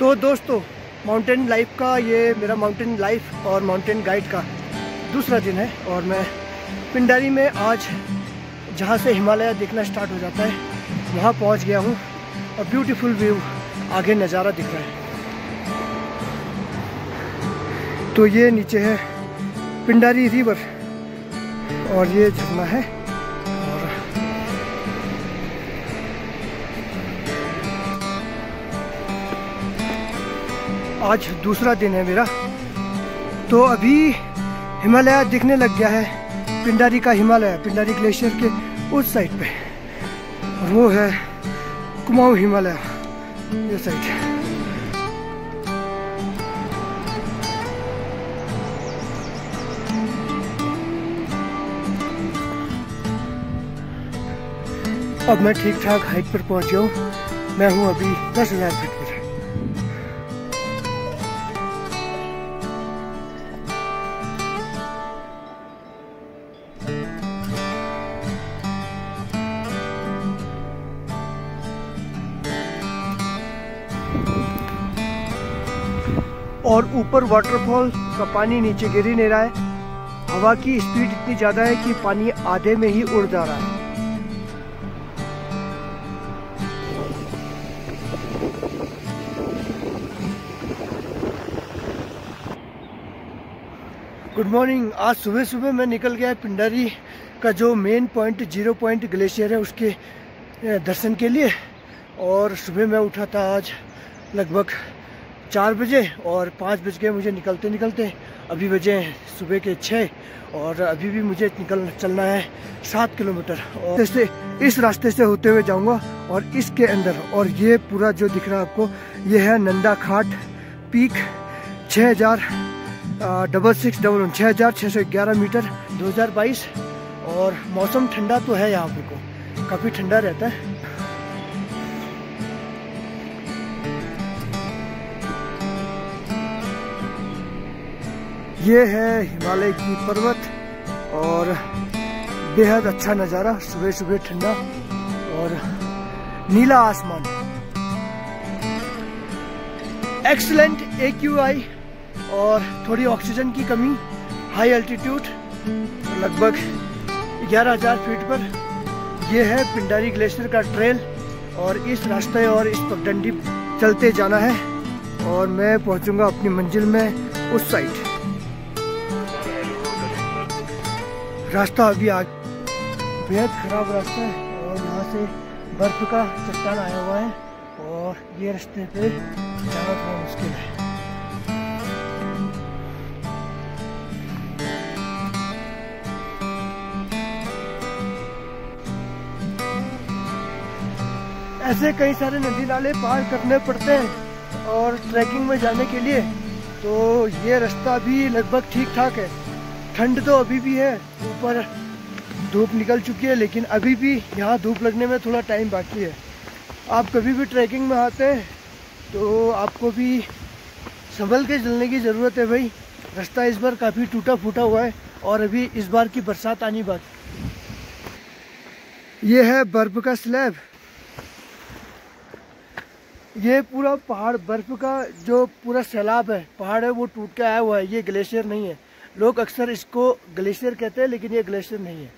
तो दोस्तों, mountain life का ये मेरा माउंटेन लाइफ और माउंटेन गाइड का दूसरा दिन है और मैं पिंडारी में आज जहाँ से हिमालय दिखना स्टार्ट हो जाता है वहाँ पहुँच गया हूँ और ब्यूटीफुल व्यू आगे नज़ारा दिख रहा है। तो ये नीचे है पिंडारी रिवर और ये झरना है। और आज दूसरा दिन है मेरा। तो अभी हिमालय दिखने लग गया है, पिंडारी का हिमालय, पिंडारी ग्लेशियर के उस साइड पे, और वो है कुमाऊं हिमालय ये साइड। अब मैं ठीक ठाक हाइट पर पहुंच गया हूँ। मैं हूँ अभी 10,000 फीट पर। और ऊपर वाटरफॉल का पानी नीचे गिर ही नहीं रहा है। हवा की स्पीड इतनी ज़्यादा है कि पानी आधे में ही उड़ जा रहा है। Good morning. आज सुबह सुबह मैं निकल गया पिंडारी का जो मेन पॉइंट 0 पॉइंट ग्लेशियर है उसके दर्शन के लिए। और सुबह मैं उठा था आज लगभग 4 बजे और 5 बज गए मुझे निकलते निकलते। अभी बजे सुबह के 6 और अभी भी मुझे चलना है 7 किलोमीटर। और से इस रास्ते से होते हुए जाऊंगा और इसके अंदर, और ये पूरा जो दिख रहा है आपको, ये है नंदा घाट पीक 6,611 मीटर 2022। और मौसम ठंडा तो है यहाँ पे, को काफ़ी ठंडा रहता है। ये है हिमालय की पर्वत और बेहद अच्छा नज़ारा, सुबह सुबह ठंडा और नीला आसमान, एक्सीलेंट AQI और थोड़ी ऑक्सीजन की कमी, हाई एल्टीट्यूड लगभग 11,000 फीट पर। यह है पिंडारी ग्लेशियर का ट्रेल और इस रास्ते और इस पगडंडी चलते जाना है और मैं पहुंचूंगा अपनी मंजिल में उस साइड। रास्ता अभी बेहद खराब रास्ता है और यहाँ से बर्फ का चट्टान आया हुआ है और ये रास्ते पे जाना थोड़ा मुश्किल है। ऐसे कई सारे नदी नाले पार करने पड़ते हैं और ट्रैकिंग में जाने के लिए। तो ये रास्ता भी लगभग ठीक ठाक है। ठंड तो अभी भी है, ऊपर धूप निकल चुकी है, लेकिन अभी भी यहाँ धूप लगने में थोड़ा टाइम बाकी है। आप कभी भी ट्रैकिंग में आते हैं तो आपको भी संभल के चलने की ज़रूरत है भाई। रास्ता इस बार काफ़ी टूटा फूटा हुआ है और अभी इस बार की बरसात आनी बाकी। ये है बर्फ़ का स्लैब। ये पूरा पहाड़, बर्फ़ का जो पूरा सैलाब है, पहाड़ है, वो टूट के आया हुआ है। ये ग्लेशियर नहीं है। लोग अक्सर इसको ग्लेशियर कहते हैं, लेकिन ये ग्लेशियर नहीं है।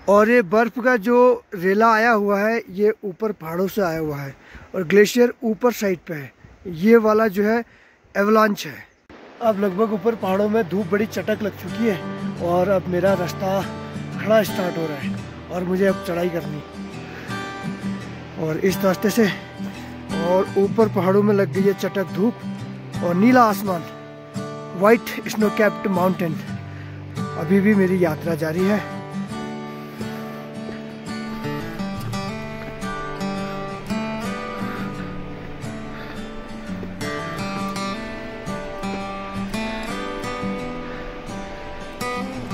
और ये बर्फ का जो रेला आया हुआ है ये ऊपर पहाड़ों से आया हुआ है और ग्लेशियर ऊपर साइड पे है। ये वाला जो है एवलांच है। अब लगभग ऊपर पहाड़ों में धूप बड़ी चटक लग चुकी है और अब मेरा रास्ता खड़ा स्टार्ट हो रहा है और मुझे अब चढ़ाई करनी और इस रास्ते से। और ऊपर पहाड़ों में लग गई है चटक धूप और नीला आसमान, वाइट स्नो कैप्ड माउंटेन। अभी भी मेरी यात्रा जारी है।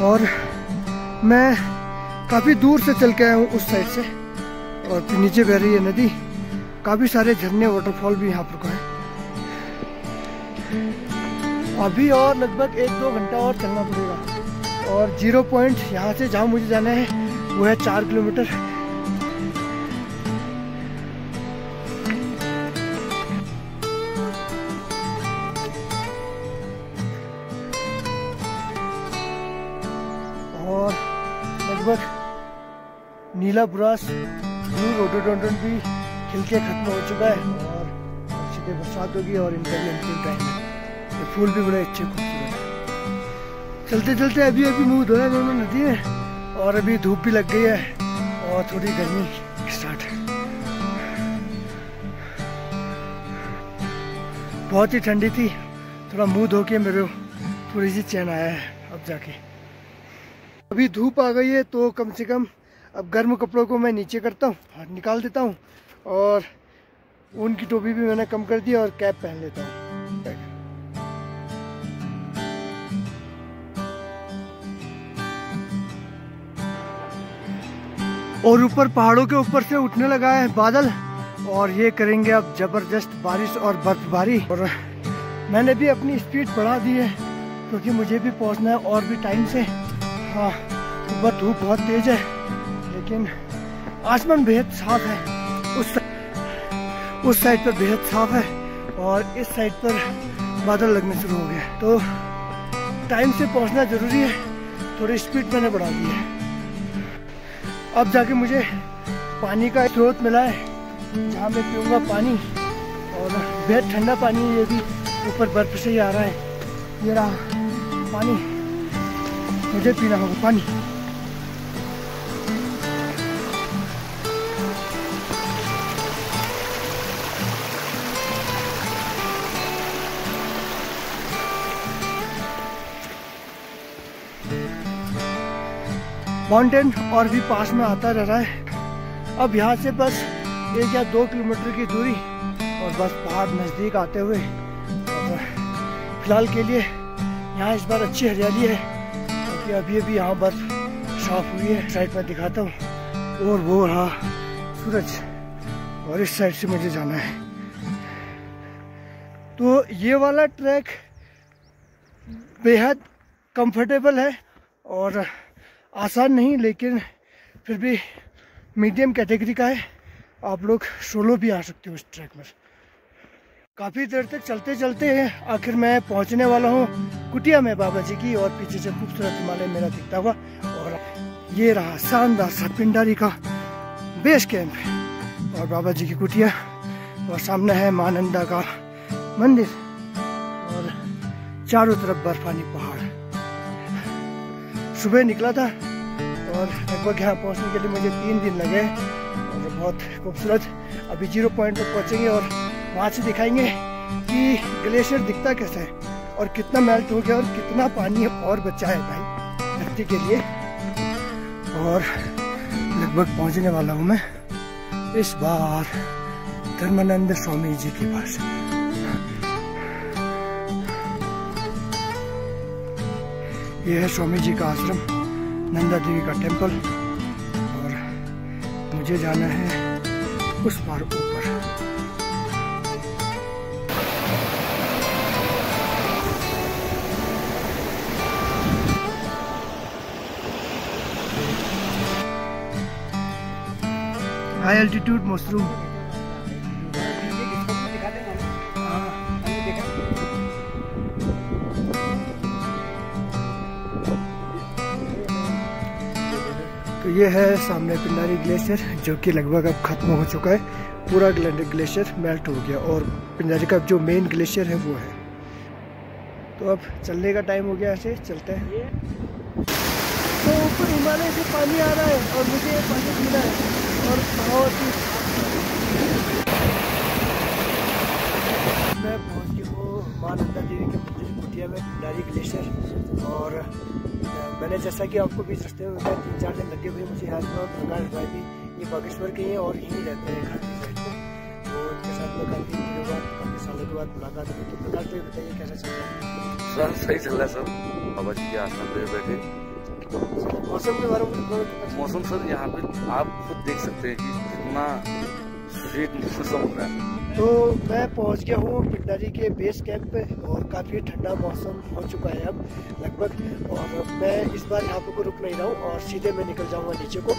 और मैं काफ़ी दूर से चल के आया हूँ उस साइड से और फिर नीचे बह रही है नदी। काफ़ी सारे झरने, वाटरफॉल भी यहाँ पर है। अभी और लगभग 1-2 घंटा और चलना पड़ेगा और 0 पॉइंट यहाँ से जहाँ मुझे जाना है वो है 4 किलोमीटर। और लगभग नीला बुरास रोडोडोंड्रन भी खिलके खत्म हो चुका है और सीधे बरसात होगी और इनका भी अंतिम टाइम है। ये फूल भी बड़े अच्छे खूबसूरत है। चलते चलते अभी मुंह धोया दोनों नदी में और अभी धूप भी लग गई है और थोड़ी गर्मी स्टार्ट है। बहुत ही ठंडी थी, थोड़ा मुंह धो के मेरे थोड़ी सी चैन आया है अब जाके। अभी धूप आ गई है तो कम से कम अब गर्म कपड़ों को मैं नीचे करता हूँ, निकाल देता हूँ और ऊन की टोपी भी मैंने कम कर दी और कैप पहन लेता हूँ। और ऊपर पहाड़ों के ऊपर से उठने लगा है बादल और ये करेंगे अब जबरदस्त बारिश और बर्फबारी। और मैंने भी अपनी स्पीड बढ़ा दी है क्योंकि मुझे भी पहुंचना है और भी टाइम से। हाँ, सुबह धूप बहुत तेज है लेकिन आसमान बेहद साफ है। उस साइड पर बेहद साफ है और इस साइड पर बादल लगने शुरू हो गए, तो टाइम से पहुंचना जरूरी है। थोड़ी स्पीड मैंने बढ़ा दी है। अब जाके मुझे पानी का स्रोत मिला है जहाँ मैं पीऊँगा पानी और बेहद ठंडा पानी है। ये भी ऊपर बर्फ से ही आ रहा है। ये रहा पानी, मुझे पीना होगा पानी। माउंटेन और भी पास में आता रह रहा है। अब यहाँ से बस 1 या 2 किलोमीटर की दूरी और बस पहाड़ नज़दीक आते हुए। फिलहाल के लिए यहाँ इस बार अच्छी हरियाली है क्योंकि अभी यहाँ बर्फ साफ हुई है। साइड में दिखाता हूँ और वो रहा सूरज और इस साइड से मुझे जाना है। तो ये वाला ट्रैक बेहद कंफर्टेबल है और आसान नहीं, लेकिन फिर भी मीडियम कैटेगरी का है। आप लोग सोलो भी आ सकते हो इस ट्रैक में। काफ़ी देर तक चलते चलते आखिर मैं पहुंचने वाला हूं कुटिया में बाबा जी की, और पीछे से खूबसूरत हिमालय मेरा दिखता हुआ। और ये रहा शानदार सा पिंडारी का बेस कैंप और बाबा जी की कुटिया, और सामने है मां नंदा का मंदिर और चारों तरफ बर्फानी पहाड़। सुबह निकला था और लगभग यहाँ पहुँचने के लिए मुझे 3 दिन लगे और बहुत खूबसूरत। अभी 0 पॉइंट पर पहुँचेंगे और वहाँ से दिखाएंगे कि ग्लेशियर दिखता कैसा है और कितना मेल्ट हो गया और कितना पानी और बचा है भाई धरती के लिए। और लगभग पहुँचने वाला हूँ मैं इस बार धर्मानंद स्वामी जी के पास। यह है स्वामी जी का आश्रम, नंदा देवी का टेंपल, और मुझे जाना है उस पार ऊपर। High altitude mushroom. तो ये है सामने पिंडारी ग्लेशियर जो कि लगभग अब खत्म हो चुका है। पूरा ग्लेशियर मेल्ट हो गया और पिंडारी का जो मेन ग्लेशियर है वो है। तो अब चलने का टाइम हो गया, ऐसे चलते हैं। तो ऊपर हिमालय से पानी आ रहा है और मुझे ये पानी पीना है और बहुत ही मैं पहुँच गया हूँ मां नंदा देवी के मंदिर कुटिया में पिंडारी ग्लेशियर। और मैंने जैसा कि आपको भी रास्ते में बताया 3-4 दिन लगे हुए मुझे यहाँ पर। प्रकाश भाई भी ये बागेश्वर के हैं और यहीं रहते हैं घाटी साइड में, तो उनके साथ में काफ़ी दिनों बाद, काफ़ी सालों के बाद मुलाकात हुई। तो प्रकाश भाई बताइए कैसा चल रहा है? सर सही चल रहा है सर, बाबा जी के आश्रम पे बैठे। मौसम के बारे में? मौसम सर यहाँ पे आप खुद देख सकते हैं कि कितना स्वीट मौसम हो रहा है। तो मैं पहुंच गया हूँ पिंडारी के बेस कैंप पे और काफ़ी ठंडा मौसम हो चुका है अब लगभग। और मैं इस बार यहाँ पे को रुक नहीं रहा हूँ और सीधे मैं निकल जाऊँगा नीचे को।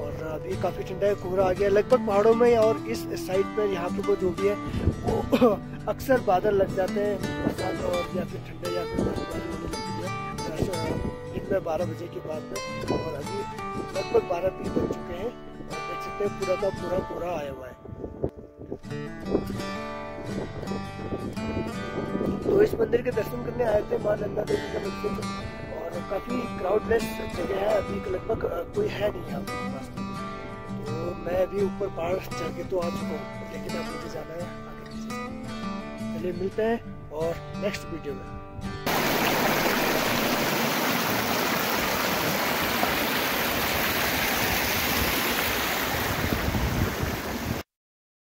और अभी काफ़ी ठंडा है, कोहरा आ गया लगभग पहाड़ों में। और इस साइड पर यहाँ पे को जो भी है वो अक्सर बादल लग जाते हैं बरसात और या फिर ठंडे या फिर बर्फबारी होने लगती है दिन में 12 बजे के बाद में। और अभी लगभग 12-20 बज चुके हैं और देख सकते हैं पूरा का पूरा कोहरा आया हुआ है। तो इस मंदिर के दर्शन करने आए थे मां नंदा देवी का मंदिर और काफी क्राउडलेस जगह है, अभी लगभग कोई है नहीं यहाँ पास। तो मैं अभी ऊपर पहाड़ चढ़ के तो आ चुका हूँ, लेकिन अब मुझे जाना है आगे। चलिए मिलते हैं और नेक्स्ट वीडियो में।